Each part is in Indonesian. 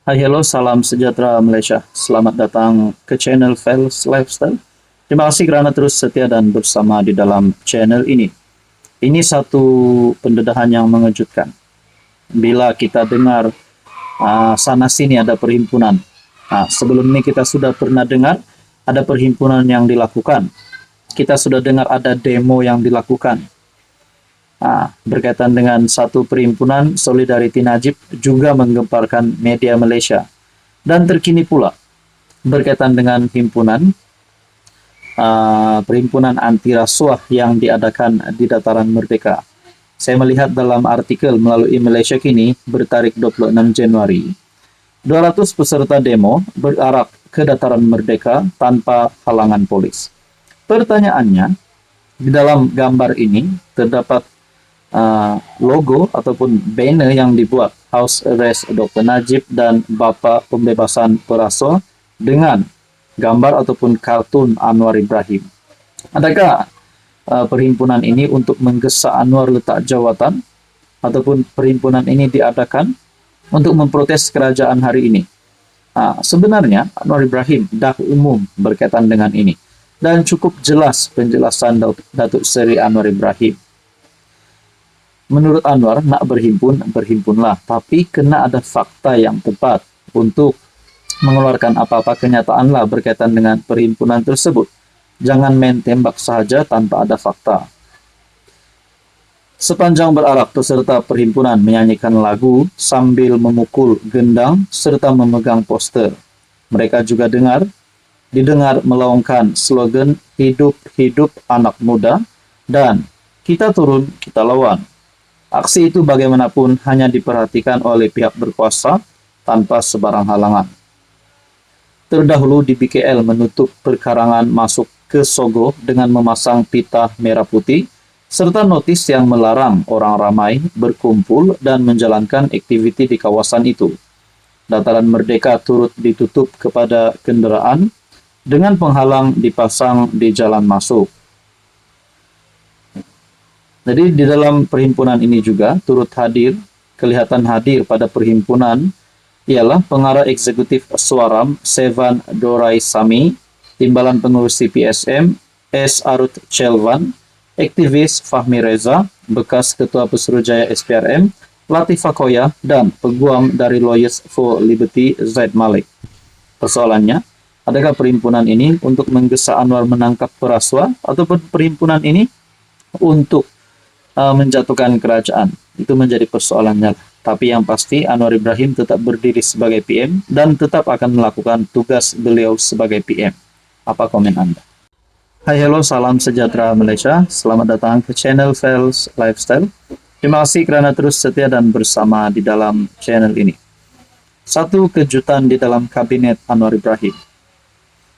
Hai, hello, salam sejahtera Malaysia. Selamat datang ke channel Fels Lifestyle. Terima kasih kerana terus setia dan bersama di dalam channel ini. Ini satu pendedahan yang mengejutkan. Bila kita dengar sana sini ada perhimpunan. Sebelum ini kita sudah pernah dengar ada perhimpunan yang dilakukan. Kita sudah dengar ada demo yang dilakukan. Berkaitan dengan satu perhimpunan Solidarity Najib juga menggemparkan media Malaysia. Dan terkini pula berkaitan dengan perhimpunan anti rasuah yang diadakan di Dataran Merdeka. Saya melihat dalam artikel melalui Malaysia Kini bertarikh 26 Januari, 200 peserta demo berarak ke Dataran Merdeka tanpa halangan polis. Pertanyaannya, di dalam gambar ini terdapat logo ataupun banner yang dibuat House Arrest Dr. Najib dan Bapa Pembebasan Perasuah dengan gambar ataupun kartun Anwar Ibrahim. Adakah perhimpunan ini untuk menggesa Anwar letak jawatan ataupun perhimpunan ini diadakan untuk memprotes kerajaan hari ini? Sebenarnya Anwar Ibrahim dah umum berkaitan dengan ini dan cukup jelas penjelasan Datuk Seri Anwar Ibrahim. Menurut Anwar, nak berhimpun, berhimpunlah. Tapi kena ada fakta yang tepat untuk mengeluarkan apa-apa kenyataanlah berkaitan dengan perhimpunan tersebut. Jangan main tembak sahaja tanpa ada fakta. Sepanjang berarak, peserta perhimpunan menyanyikan lagu sambil memukul gendang serta memegang poster. Mereka juga didengar melaungkan slogan hidup-hidup anak muda dan kita turun, kita lawan. Aksi itu bagaimanapun hanya diperhatikan oleh pihak berkuasa tanpa sebarang halangan. Terdahulu di BKL menutup perkarangan masuk ke Sogo dengan memasang pita merah putih serta notis yang melarang orang ramai berkumpul dan menjalankan aktiviti di kawasan itu. Dataran Merdeka turut ditutup kepada kenderaan dengan penghalang dipasang di jalan masuk. Jadi di dalam perhimpunan ini juga kelihatan hadir pada perhimpunan ialah pengarah eksekutif Suaram Sevan Dorai Sami, timbalan pengurus CPSM S. Arut Chelvan, aktivis Fahmi Reza, bekas ketua Pesuruhjaya SPRM Latif Fakoya, dan peguam dari Lawyers for Liberty Zaid Malik. Persoalannya, adakah perhimpunan ini untuk menggesa Anwar menangkap perasuah ataupun perhimpunan ini untuk menjatuhkan kerajaan? Itu menjadi persoalannya. Tapi yang pasti Anwar Ibrahim tetap berdiri sebagai PM dan tetap akan melakukan tugas beliau sebagai PM. Apa komen Anda? Hai, hello, salam sejahtera Malaysia. Selamat datang ke channel Fels Lifestyle. Terima kasih kerana terus setia dan bersama di dalam channel ini. Satu kejutan di dalam kabinet Anwar Ibrahim.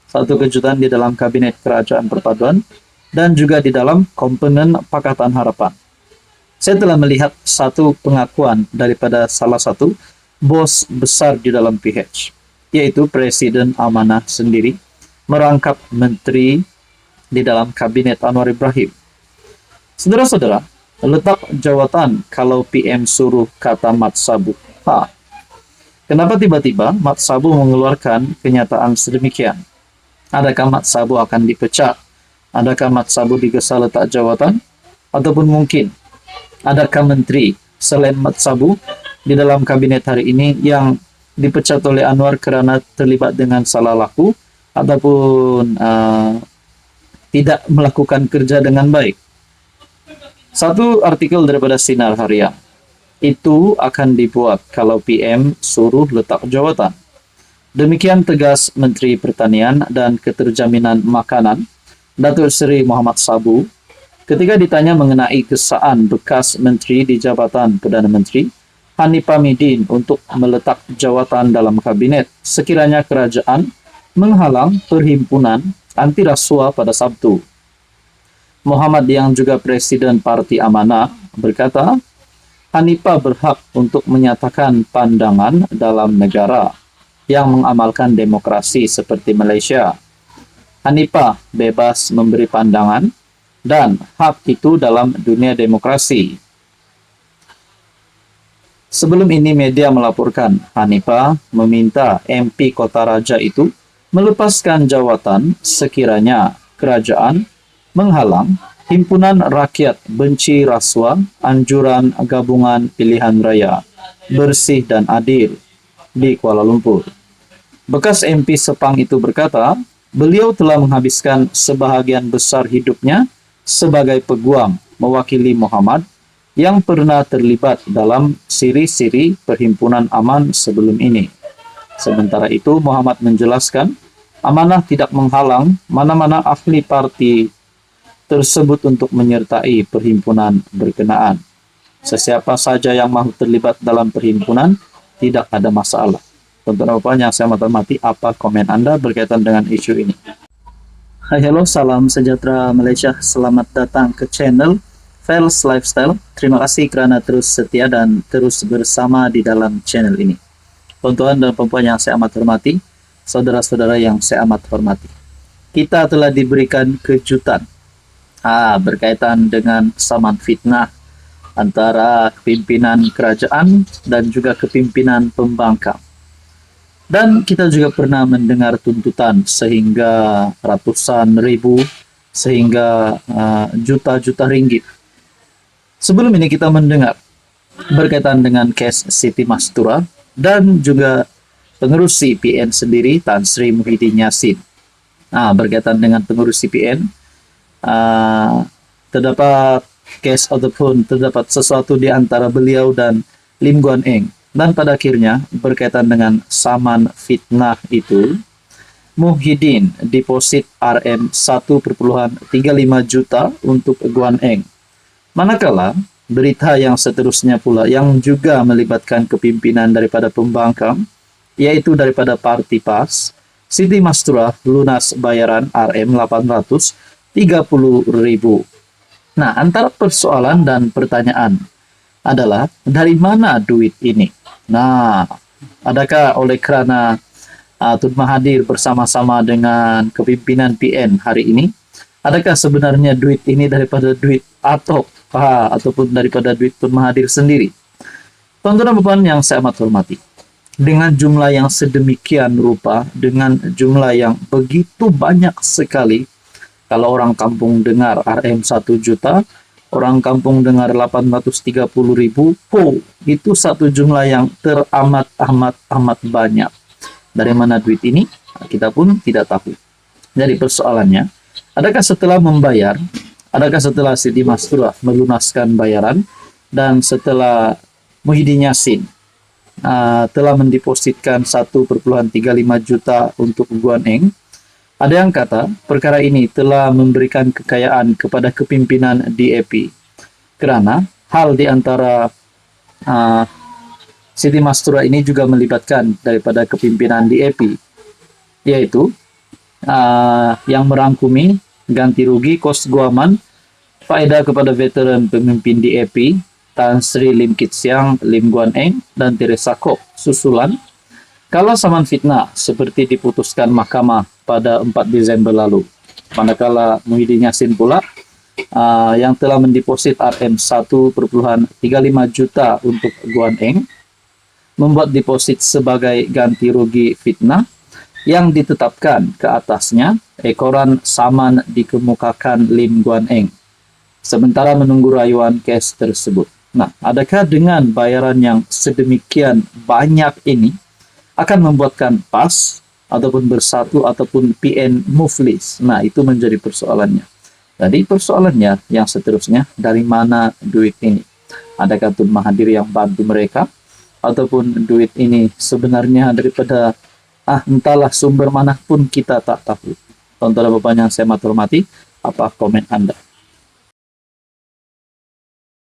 Satu kejutan di dalam kabinet Kerajaan Perpaduan dan juga di dalam komponen Pakatan Harapan. Saya telah melihat satu pengakuan daripada salah satu bos besar di dalam PH, yaitu Presiden Amanah sendiri merangkap menteri di dalam kabinet Anwar Ibrahim. Saudara-saudara, letak jawatan kalau PM suruh kata Mat Sabu. Kenapa tiba-tiba Mat Sabu mengeluarkan kenyataan sedemikian? Adakah Mat Sabu akan dipecat? Adakah Mat Sabu digesa letak jawatan? Ataupun mungkin adakah menteri selain Mat Sabu di dalam kabinet hari ini yang dipecat oleh Anwar kerana terlibat dengan salah laku ataupun tidak melakukan kerja dengan baik? Satu artikel daripada Sinar Harian, itu akan dibuat kalau PM suruh letak jawatan. Demikian tegas Menteri Pertanian dan Keterjaminan Makanan Datuk Seri Muhammad Sabu ketika ditanya mengenai gesaan bekas menteri di Jabatan Perdana Menteri Hanifah Midin untuk meletak jawatan dalam kabinet sekiranya kerajaan menghalang perhimpunan anti rasuah pada Sabtu. Muhammad yang juga Presiden Parti Amanah berkata, Hanifah berhak untuk menyatakan pandangan dalam negara yang mengamalkan demokrasi seperti Malaysia. Hanifah bebas memberi pandangan dan hak itu dalam dunia demokrasi. Sebelum ini media melaporkan Hanifah meminta MP Kota Raja itu melepaskan jawatan sekiranya kerajaan menghalang Himpunan Rakyat Benci Rasuah Anjuran Gabungan Pilihan Raya Bersih dan Adil di Kuala Lumpur. Bekas MP Sepang itu berkata, beliau telah menghabiskan sebahagian besar hidupnya sebagai peguam mewakili Muhammad yang pernah terlibat dalam siri-siri Perhimpunan Aman sebelum ini. Sementara itu, Muhammad menjelaskan, amanah tidak menghalang mana-mana ahli parti tersebut untuk menyertai perhimpunan berkenaan. Sesiapa saja yang mahu terlibat dalam perhimpunan, tidak ada masalah. Tuan-tuan dan puan yang saya hormati, apa komen Anda berkaitan dengan isu ini? Hai, halo, salam sejahtera Malaysia. Selamat datang ke channel Fels Lifestyle. Terima kasih kerana terus setia dan terus bersama di dalam channel ini. Tuan-tuan dan puan yang saya amat hormati, saudara-saudara yang saya amat hormati, kita telah diberikan kejutan berkaitan dengan saman fitnah antara kepimpinan kerajaan dan juga kepimpinan pembangkang. Dan kita juga pernah mendengar tuntutan sehingga ratusan ribu, sehingga juta-juta ringgit. Sebelum ini kita mendengar berkaitan dengan kes Siti Mastura dan juga pengurus CPN sendiri, Tan Sri Muhyiddin Yassin. Berkaitan dengan pengurus CPN, terdapat kes ataupun terdapat sesuatu di antara beliau dan Lim Guan Eng. Dan pada akhirnya berkaitan dengan saman fitnah itu, Muhyiddin deposit RM 1,35 juta untuk Guan Eng. Manakala berita yang seterusnya pula yang juga melibatkan kepimpinan daripada pembangkang, yaitu daripada Parti PAS, Siti Mastura lunas bayaran RM 830.000. Nah, antara persoalan dan pertanyaan adalah dari mana duit ini? Nah, adakah oleh kerana Tun Mahathir bersama-sama dengan kepimpinan PN hari ini, adakah sebenarnya duit ini daripada duit ATOK ataupun daripada duit Tun Mahathir sendiri? Tuan-tuan dan puan yang saya amat hormati, dengan jumlah yang sedemikian rupa, dengan jumlah yang begitu banyak sekali, kalau orang kampung dengar RM 1 juta, orang kampung dengar 830.000, itu satu jumlah yang teramat banyak. Dari mana duit ini? Kita pun tidak tahu. Jadi persoalannya, adakah setelah membayar, adakah setelah Siti Mastura melunaskan bayaran, dan setelah Muhyiddin Yassin telah mendepositkan 1,35 juta untuk Guan Eng, ada yang kata perkara ini telah memberikan kekayaan kepada kepimpinan DAP kerana hal di antara Siti Mastura ini juga melibatkan daripada kepimpinan DAP, yaitu yang merangkumi ganti rugi kos guaman faedah kepada veteran pemimpin DAP Tan Sri Lim Kit Siang, Lim Guan Eng, dan Teresa Kok susulan kalau saman fitnah seperti diputuskan mahkamah pada 4 Desember lalu. Manakala Muhyiddin Yassin pula yang telah mendeposit RM 1,35 juta untuk Guan Eng, membuat deposit sebagai ganti rugi fitnah yang ditetapkan ke atasnya ekoran saman dikemukakan Lim Guan Eng, sementara menunggu rayuan kes tersebut. Nah, adakah dengan bayaran yang sedemikian banyak ini akan membuatkan PAS ataupun Bersatu ataupun PN muflis? Nah, itu menjadi persoalannya. Jadi persoalannya yang seterusnya, dari mana duit ini? Adakah Tun Mahathir yang bantu mereka? Ataupun duit ini sebenarnya daripada entahlah sumber mana pun kita tak tahu. Tuan-tuan dan puan yang saya hormati, apa komen Anda?